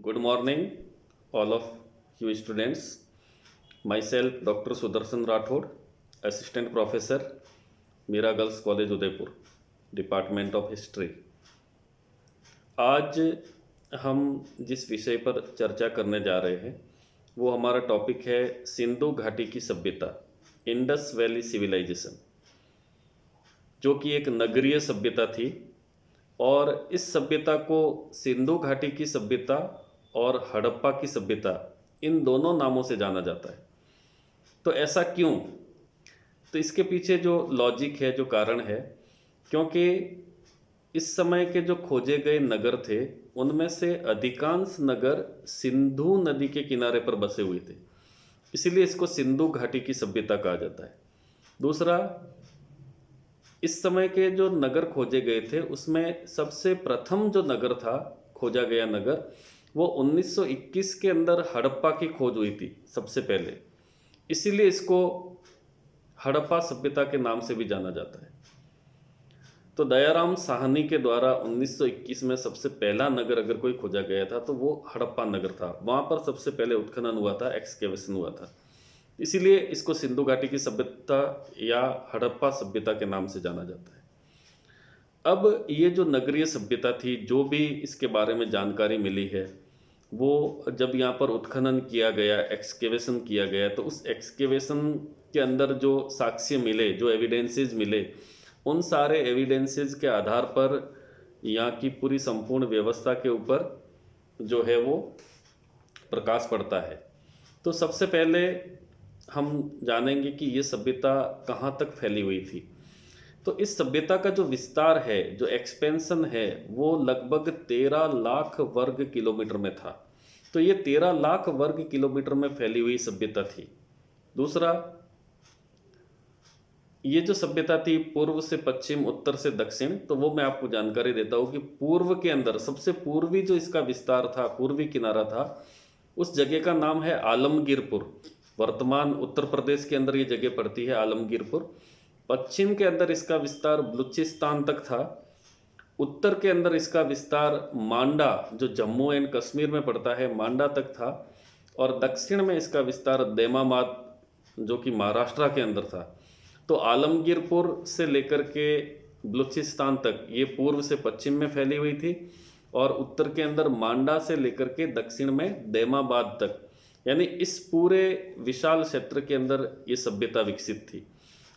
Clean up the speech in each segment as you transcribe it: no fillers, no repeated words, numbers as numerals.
Good morning, all of you students. Myself, Dr. Sudarshan Rathod, Assistant Professor, Mira Girls College, Udaipur, Department of History. आज हम जिस विषय पर चर्चा करने जा रहे हैं वो हमारा टॉपिक है सिंधु घाटी की सभ्यता, इंडस वैली सिविलाइजेशन, जो कि एक नगरीय सभ्यता थी। और इस सभ्यता को सिंधु घाटी की सभ्यता और हड़प्पा की सभ्यता, इन दोनों नामों से जाना जाता है। तो ऐसा क्यों? तो इसके पीछे जो लॉजिक है, जो कारण है, क्योंकि इस समय के जो खोजे गए नगर थे उनमें से अधिकांश नगर सिंधु नदी के किनारे पर बसे हुए थे, इसीलिए इसको सिंधु घाटी की सभ्यता कहा जाता है। दूसरा, इस समय के जो नगर खोजे गए थे उसमें सबसे प्रथम जो नगर था, खोजा गया नगर, वो 1921 के अंदर हड़प्पा की खोज हुई थी सबसे पहले, इसीलिए इसको हड़प्पा सभ्यता के नाम से भी जाना जाता है। तो दयाराम साहनी के द्वारा 1921 में सबसे पहला नगर अगर कोई खोजा गया था तो वो हड़प्पा नगर था। वहाँ पर सबसे पहले उत्खनन हुआ था, एक्सकेवेशन हुआ था, इसीलिए इसको सिंधु घाटी की सभ्यता या हड़प्पा सभ्यता के नाम से जाना जाता है। अब ये जो नगरीय सभ्यता थी, जो भी इसके बारे में जानकारी मिली है, वो जब यहाँ पर उत्खनन किया गया, एक्सकेवेशन किया गया, तो उस एक्सकेवेशन के अंदर जो साक्ष्य मिले, जो एविडेंसेस मिले, उन सारे एविडेंसेस के आधार पर यहाँ की पूरी संपूर्ण व्यवस्था के ऊपर जो है वो प्रकाश पड़ता है। तो सबसे पहले हम जानेंगे कि ये सभ्यता कहाँ तक फैली हुई थी। तो इस सभ्यता का जो विस्तार है, जो एक्सपेंशन है, वो लगभग 13 लाख वर्ग किलोमीटर में था। तो ये 13 लाख वर्ग किलोमीटर में फैली हुई सभ्यता थी। दूसरा, ये जो सभ्यता थी पूर्व से पश्चिम, उत्तर से दक्षिण, तो वो मैं आपको जानकारी देता हूँ कि पूर्व के अंदर सबसे पूर्वी जो इसका विस्तार था, पूर्वी किनारा था, उस जगह का नाम है आलमगीरपुर। वर्तमान उत्तर प्रदेश के अंदर ये जगह पड़ती है, आलमगीरपुर। पश्चिम के अंदर इसका विस्तार बलूचिस्तान तक था। उत्तर के अंदर इसका विस्तार मांडा, जो जम्मू एंड कश्मीर में पड़ता है, मांडा तक था। और दक्षिण में इसका विस्तार देमाबाद, जो कि महाराष्ट्र के अंदर था। तो आलमगीरपुर से लेकर के बलूचिस्तान तक ये पूर्व से पश्चिम में फैली हुई थी, और उत्तर के अंदर मांडा से लेकर के दक्षिण में देमाबाद तक, यानी इस पूरे विशाल क्षेत्र के अंदर ये सभ्यता विकसित थी।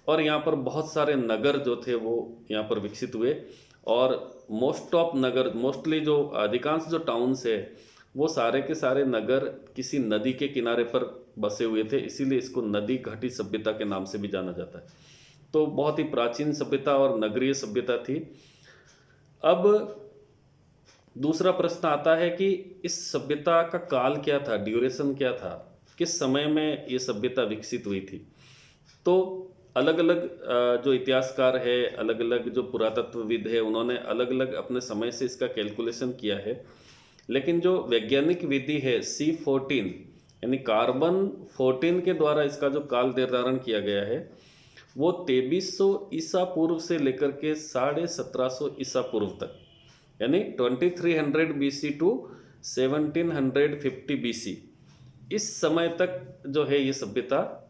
और यहाँ पर बहुत सारे नगर जो थे वो यहाँ पर विकसित हुए, और मोस्ट ऑफ नगर, मोस्टली जो अधिकांश जो टाउन्स है, वो सारे के सारे नगर किसी नदी के किनारे पर बसे हुए थे, इसीलिए इसको नदी घाटी सभ्यता के नाम से भी जाना जाता है। तो बहुत ही प्राचीन सभ्यता और नगरीय सभ्यता थी। अब दूसरा प्रश्न आता है कि इस सभ्यता का काल क्या था, ड्यूरेशन क्या था, किस समय में ये सभ्यता विकसित हुई थी। तो अलग अलग जो इतिहासकार है, अलग अलग जो पुरातत्वविद है, उन्होंने अलग अलग अपने समय से इसका कैलकुलेशन किया है। लेकिन जो वैज्ञानिक विधि है C14 यानी कार्बन 14 के द्वारा इसका जो काल निर्धारण किया गया है, वो 2300 ईसा पूर्व से लेकर के 1750 ईसा पूर्व तक, यानी 2300 BC टू 1750 BC, इस समय तक जो है ये सभ्यता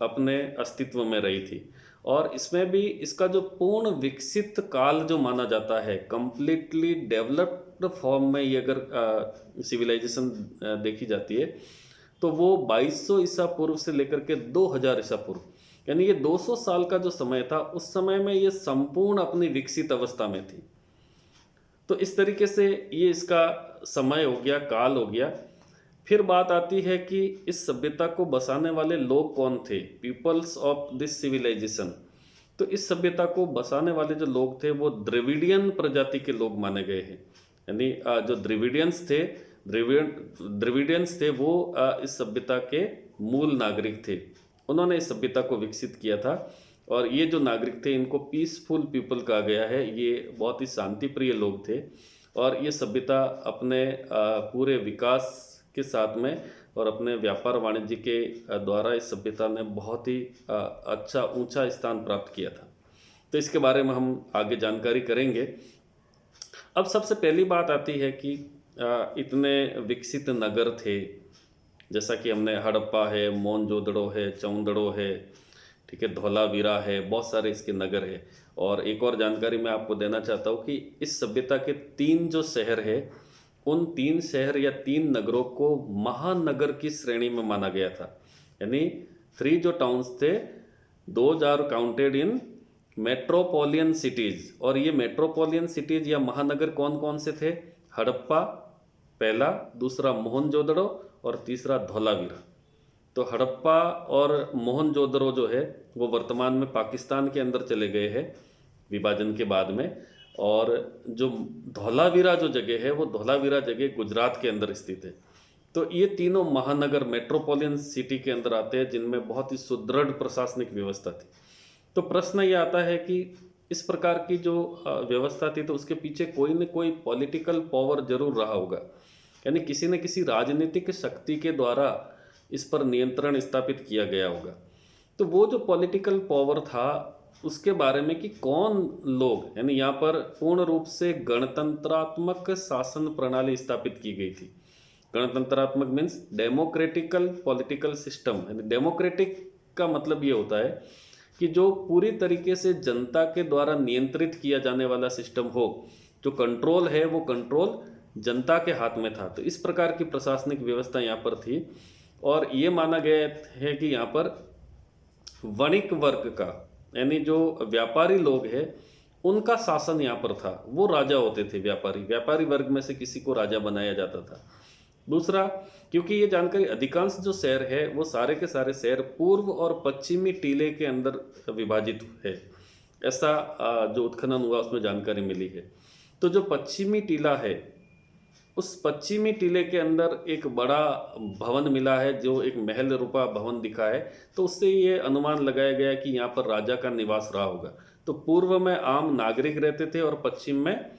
अपने अस्तित्व में रही थी। और इसमें भी इसका जो पूर्ण विकसित काल जो माना जाता है, कंप्लीटली डेवलप्ड फॉर्म में ये अगर सिविलाइजेशन देखी जाती है, तो वो 2200 ईसा पूर्व से लेकर के 2000 ईसा पूर्व, यानी ये 200 साल का जो समय था, उस समय में ये संपूर्ण अपनी विकसित अवस्था में थी। तो इस तरीके से ये इसका समय हो गया, काल हो गया। फिर बात आती है कि इस सभ्यता को बसाने वाले लोग कौन थे, पीपल्स ऑफ दिस सिविलाइजेशन। तो इस सभ्यता को बसाने वाले जो लोग थे वो द्रविडियन प्रजाति के लोग माने गए हैं, यानी जो द्रविडियंस थे वो इस सभ्यता के मूल नागरिक थे। उन्होंने इस सभ्यता को विकसित किया था, और ये जो नागरिक थे इनको पीसफुल पीपल कहा गया है। ये बहुत ही शांति प्रिय लोग थे, और ये सभ्यता अपने पूरे विकास के साथ में और अपने व्यापार वाणिज्य के द्वारा इस सभ्यता ने बहुत ही अच्छा ऊंचा स्थान प्राप्त किया था। तो इसके बारे में हम आगे जानकारी करेंगे। अब सबसे पहली बात आती है कि इतने विकसित नगर थे, जैसा कि हमने हड़प्पा है, मोहनजोदड़ो है, चौंदड़ो है, ठीक है, धोलावीरा है, बहुत सारे इसके नगर है। और एक और जानकारी मैं आपको देना चाहता हूँ कि इस सभ्यता के 3 जो शहर है, उन 3 शहर या 3 नगरों को महानगर की श्रेणी में माना गया था। यानी 3 जो टाउन्स थे, those are counted in metropolitan cities. और ये मेट्रोपोलियन सिटीज़ या महानगर कौन कौन से थे? हड़प्पा पहला, दूसरा मोहनजोदड़ो और तीसरा धोलावीरा। तो हड़प्पा और मोहनजोदड़ो जो है वो वर्तमान में पाकिस्तान के अंदर चले गए हैं विभाजन के बाद में। और जो धोलावीरा जो जगह है, वो धोलावीरा जगह गुजरात के अंदर स्थित है। तो ये तीनों महानगर मेट्रोपोलियन सिटी के अंदर आते हैं, जिनमें बहुत ही सुदृढ़ प्रशासनिक व्यवस्था थी। तो प्रश्न ये आता है कि इस प्रकार की जो व्यवस्था थी, तो उसके पीछे कोई न कोई पॉलिटिकल पावर जरूर रहा होगा। यानी किसी न किसी राजनीतिक शक्ति के द्वारा इस पर नियंत्रण स्थापित किया गया होगा। तो वो जो पॉलिटिकल पावर था, उसके बारे में कि कौन लोग, यानी यहाँ पर पूर्ण रूप से गणतंत्रात्मक शासन प्रणाली स्थापित की गई थी। गणतंत्रात्मक मीन्स डेमोक्रेटिकल पॉलिटिकल सिस्टम। यानी डेमोक्रेटिक का मतलब ये होता है कि जो पूरी तरीके से जनता के द्वारा नियंत्रित किया जाने वाला सिस्टम हो, जो कंट्रोल है वो कंट्रोल जनता के हाथ में था। तो इस प्रकार की प्रशासनिक व्यवस्था यहाँ पर थी। और ये माना गया है कि यहाँ पर वणिक वर्ग का, यानी जो व्यापारी लोग हैं, उनका शासन यहाँ पर था। वो राजा होते थे, व्यापारी वर्ग में से किसी को राजा बनाया जाता था। दूसरा, क्योंकि ये जानकारी अधिकांश जो शहर है वो सारे के सारे शहर पूर्व और पश्चिमी टीले के अंदर विभाजित है, ऐसा जो उत्खनन हुआ उसमें जानकारी मिली है। तो जो पश्चिमी टीला है, उस पश्चिमी टीले के अंदर एक बड़ा भवन मिला है, जो एक महल रूपा भवन दिखा है। तो उससे ये अनुमान लगाया गया कि यहाँ पर राजा का निवास रहा होगा। तो पूर्व में आम नागरिक रहते थे और पश्चिम में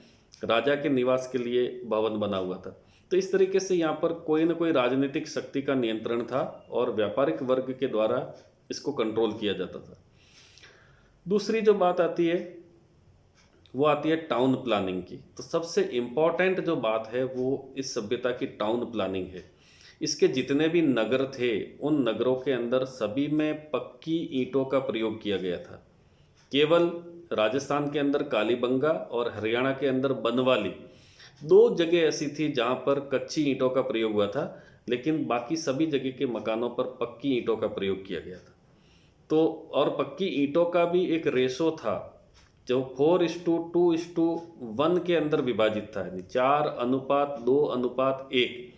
राजा के निवास के लिए भवन बना हुआ था। तो इस तरीके से यहाँ पर कोई न कोई राजनीतिक शक्ति का नियंत्रण था और व्यापारिक वर्ग के द्वारा इसको कंट्रोल किया जाता था। दूसरी जो बात आती है वो आती है टाउन प्लानिंग की। तो सबसे इम्पॉर्टेंट जो बात है वो इस सभ्यता की टाउन प्लानिंग है। इसके जितने भी नगर थे, उन नगरों के अंदर सभी में पक्की ईंटों का प्रयोग किया गया था। केवल राजस्थान के अंदर कालीबंगा और हरियाणा के अंदर बनवाली 2 जगह ऐसी थी जहाँ पर कच्ची ईंटों का प्रयोग हुआ था, लेकिन बाकी सभी जगह के मकानों पर पक्की ईंटों का प्रयोग किया गया था। तो और पक्की ईंटों का भी एक रेशो था जो 4:2:1 के अंदर विभाजित था, यानी 4:2:1।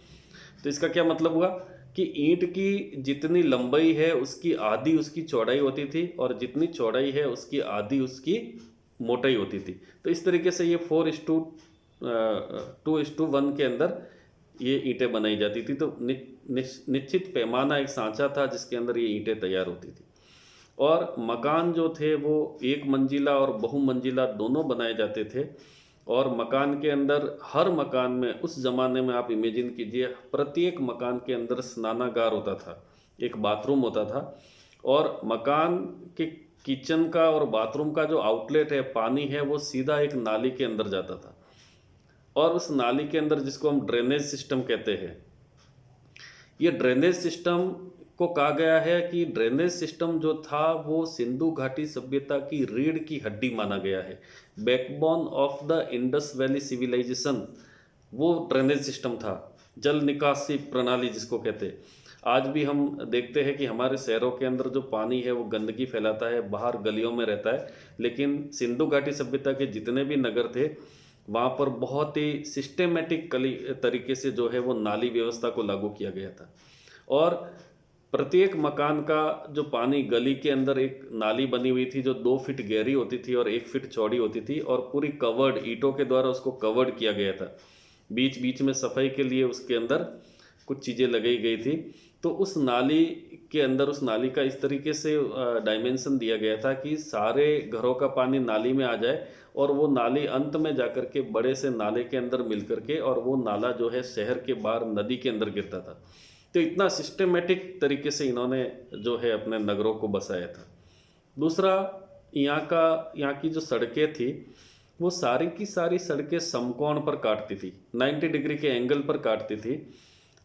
तो इसका क्या मतलब हुआ कि ईंट की जितनी लंबाई है उसकी आधी उसकी चौड़ाई होती थी, और जितनी चौड़ाई है उसकी आधी उसकी मोटाई होती थी। तो इस तरीके से ये 4:2:1 के अंदर ये ईंटें बनाई जाती थी। तो निश्चित पैमाना, एक सांचा था जिसके अंदर ये ईंटें तैयार होती थी। और मकान जो थे वो 1 मंजिला और बहुमंजिला दोनों बनाए जाते थे। और मकान के अंदर, हर मकान में उस ज़माने में आप इमेजिन कीजिए, प्रत्येक मकान के अंदर स्नानागार होता था, एक बाथरूम होता था। और मकान के किचन का और बाथरूम का जो आउटलेट है, पानी है, वो सीधा एक नाली के अंदर जाता था। और उस नाली के अंदर, जिसको हम ड्रेनेज सिस्टम कहते हैं, ये ड्रेनेज सिस्टम को कहा गया है कि ड्रेनेज सिस्टम जो था वो सिंधु घाटी सभ्यता की रीढ़ की हड्डी माना गया है। Backbone of the Indus valley civilisation वो ड्रेनेज सिस्टम था, जल निकासी प्रणाली जिसको कहते हैं। आज भी हम देखते हैं कि हमारे शहरों के अंदर जो पानी है वो गंदगी फैलाता है, बाहर गलियों में रहता है, लेकिन सिंधु घाटी सभ्यता के जितने भी नगर थे वहाँ पर बहुत ही सिस्टेमेटिक तरीके से जो है वो नाली व्यवस्था को लागू किया गया था। और प्रत्येक मकान का जो पानी, गली के अंदर एक नाली बनी हुई थी जो 2 फीट गहरी होती थी और 1 फीट चौड़ी होती थी, और पूरी कवर्ड, ईंटों के द्वारा उसको कवर्ड किया गया था। बीच बीच में सफाई के लिए उसके अंदर कुछ चीज़ें लगाई गई थी। तो उस नाली के अंदर, उस नाली का इस तरीके से डायमेंशन दिया गया था कि सारे घरों का पानी नाली में आ जाए, और वो नाली अंत में जाकर के बड़े से नाले के अंदर मिल करके, और वो नाला जो है शहर के बाहर नदी के अंदर गिरता था। तो इतना सिस्टेमेटिक तरीके से इन्होंने जो है अपने नगरों को बसाया था। दूसरा, यहाँ की जो सड़कें थी वो सारी की सारी सड़कें समकोण पर काटती थी, 90 डिग्री के एंगल पर काटती थी।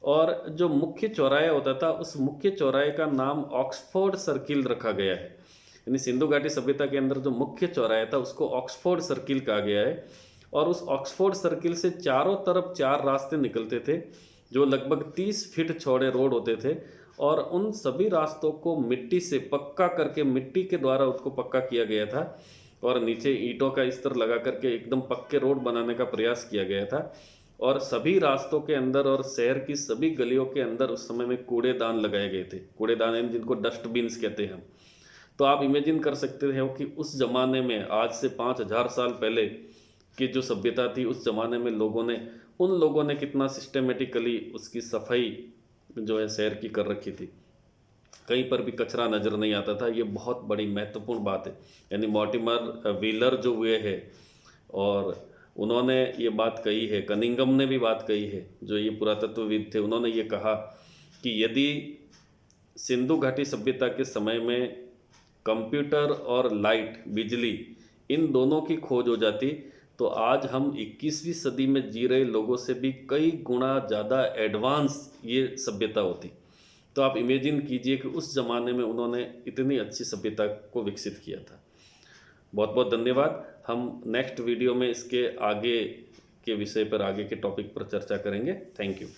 और जो मुख्य चौराहा होता था, उस मुख्य चौराहे का नाम ऑक्सफोर्ड सर्किल रखा गया है। यानी सिंधु घाटी सभ्यता के अंदर जो मुख्य चौराहा था उसको ऑक्सफोर्ड सर्किल कहा गया है। और उस ऑक्सफोर्ड सर्किल से चारों तरफ 4 रास्ते निकलते थे, जो लगभग 30 फीट चौड़े रोड होते थे। और उन सभी रास्तों को मिट्टी से पक्का करके, मिट्टी के द्वारा उसको पक्का किया गया था और नीचे ईंटों का स्तर लगा करके एकदम पक्के रोड बनाने का प्रयास किया गया था। और सभी रास्तों के अंदर और शहर की सभी गलियों के अंदर उस समय में कूड़ेदान लगाए गए थे। कूड़ेदान यानी जिनको डस्टबिन्स कहते हैं हम। तो आप इमेजिन कर सकते हो कि उस ज़माने में, आज से 5000 साल पहले की जो सभ्यता थी, उस ज़माने में उन लोगों ने कितना सिस्टेमेटिकली उसकी सफाई जो है शहर की कर रखी थी। कहीं पर भी कचरा नज़र नहीं आता था। ये बहुत बड़ी महत्वपूर्ण बात है। यानी मॉर्टिमर व्हीलर जो हुए हैं, और उन्होंने ये बात कही है, कनिंघम ने भी बात कही है, जो ये पुरातत्वविद थे, उन्होंने ये कहा कि यदि सिंधु घाटी सभ्यता के समय में कंप्यूटर और लाइट, बिजली, इन दोनों की खोज हो जाती, तो आज हम 21वीं सदी में जी रहे लोगों से भी कई गुना ज़्यादा एडवांस ये सभ्यता होती। तो आप इमेजिन कीजिए कि उस ज़माने में उन्होंने इतनी अच्छी सभ्यता को विकसित किया था। बहुत बहुत धन्यवाद। हम नेक्स्ट वीडियो में इसके आगे के विषय पर, आगे के टॉपिक पर चर्चा करेंगे। Thank you.